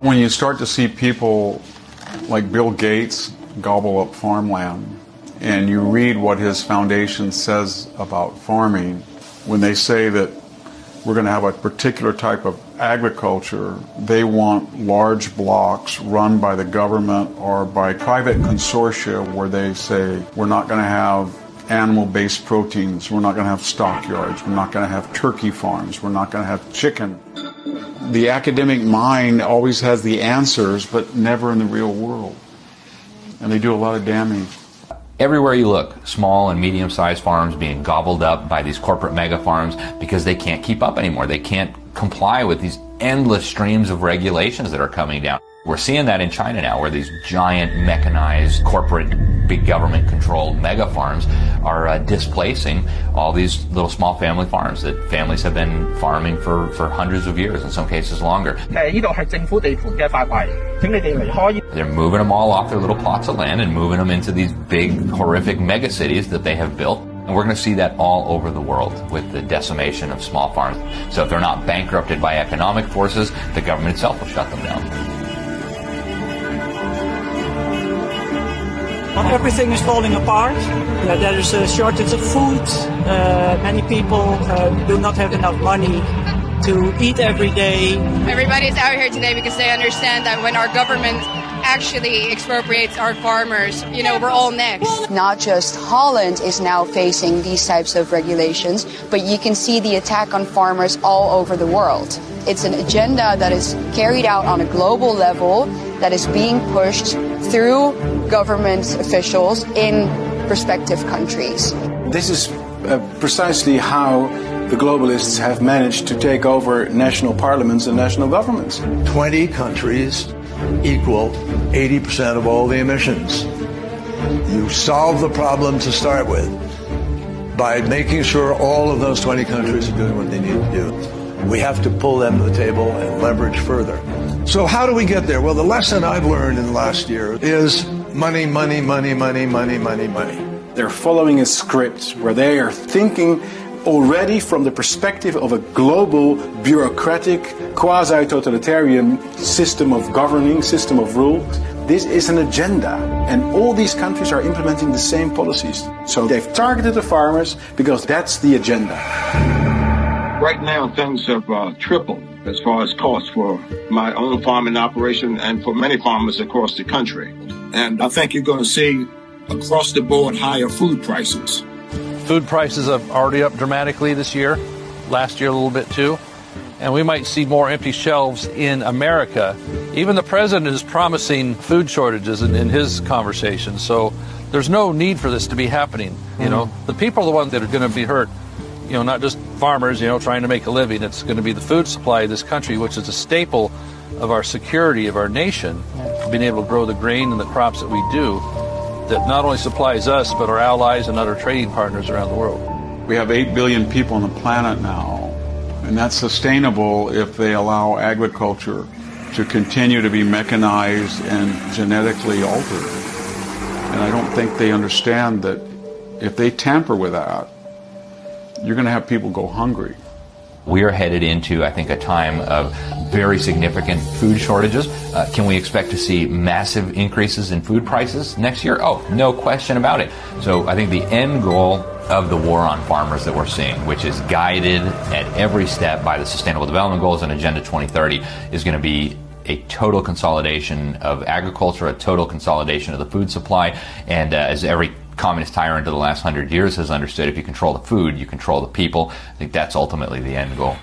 When you start to see people like Bill Gates gobble up farmland, and you read what his foundation says about farming, when they say that we're going to have a particular type of agriculture, they want large blocks run by the government or by private consortia where they say we're not going to have animal-based proteins, we're not going to have stockyards, we're not going to have turkey farms, we're not going to have chicken. The academic mind always has the answers, but never in the real world. And they do a lot of damage. Everywhere you look, small and medium-sized farms being gobbled up by these corporate mega farms because they can't keep up anymore. They can't comply with these endless streams of regulations that are coming down. We're seeing that in China now, where these giant mechanized corporate, big government-controlled mega farms are displacing all these little small family farms that families have been farming for hundreds of years, in some cases longer. They're moving them all off their little plots of land and moving them into these big, horrific mega cities that they have built. And we're going to see that all over the world with the decimation of small farms. So if they're not bankrupted by economic forces, the government itself will shut them down. Everything is falling apart. There is a shortage of food. Many people do not have enough money to eat every day. Everybody's out here today because they understand that when our government actually expropriates our farmers, we're all next. Not just Holland is now facing these types of regulations, but you can see the attack on farmers all over the world. It's an agenda that is carried out on a global level, that is being pushed through government officials in respective countries. This is precisely how the globalists have managed to take over national parliaments and national governments. 20 countries equal 80% of all the emissions. You solve the problem to start with by making sure all of those 20 countries are doing what they need to do. We have to pull them to the table and leverage further. So how do we get there? Well, the lesson I've learned in the last year is money, money, money, money, money, money, money. They're following a script where they are thinking already from the perspective of a global, bureaucratic, quasi-totalitarian system of governing, system of rule. This is an agenda, and all these countries are implementing the same policies. So they've targeted the farmers because that's the agenda. Right now, things have tripled as far as costs for my own farming operation and for many farmers across the country. And I think you're going to see across the board higher food prices. Food prices are already up dramatically this year, last year a little bit too, and we might see more empty shelves in America. Even the president is promising food shortages in his conversations, so there's no need for this to be happening. The people are the ones that are going to be hurt. Not just farmers, trying to make a living. It's going to be the food supply of this country, which is a staple of our security of our nation, being able to grow the grain and the crops that we do, that not only supplies us, but our allies and other trading partners around the world. We have 8 billion people on the planet now, and that's sustainable if they allow agriculture to continue to be mechanized and genetically altered. And I don't think they understand that if they tamper with that, you're going to have people go hungry. We are headed into, I think, a time of very significant food shortages. Can we expect to see massive increases in food prices next year? Oh, no question about it. So I think the end goal of the war on farmers that we're seeing, which is guided at every step by the Sustainable Development Goals and Agenda 2030, is going to be a total consolidation of agriculture, a total consolidation of the food supply, and as every communist tyrant of the last 100 years has understood, if you control the food, you control the people. I think that's ultimately the end goal.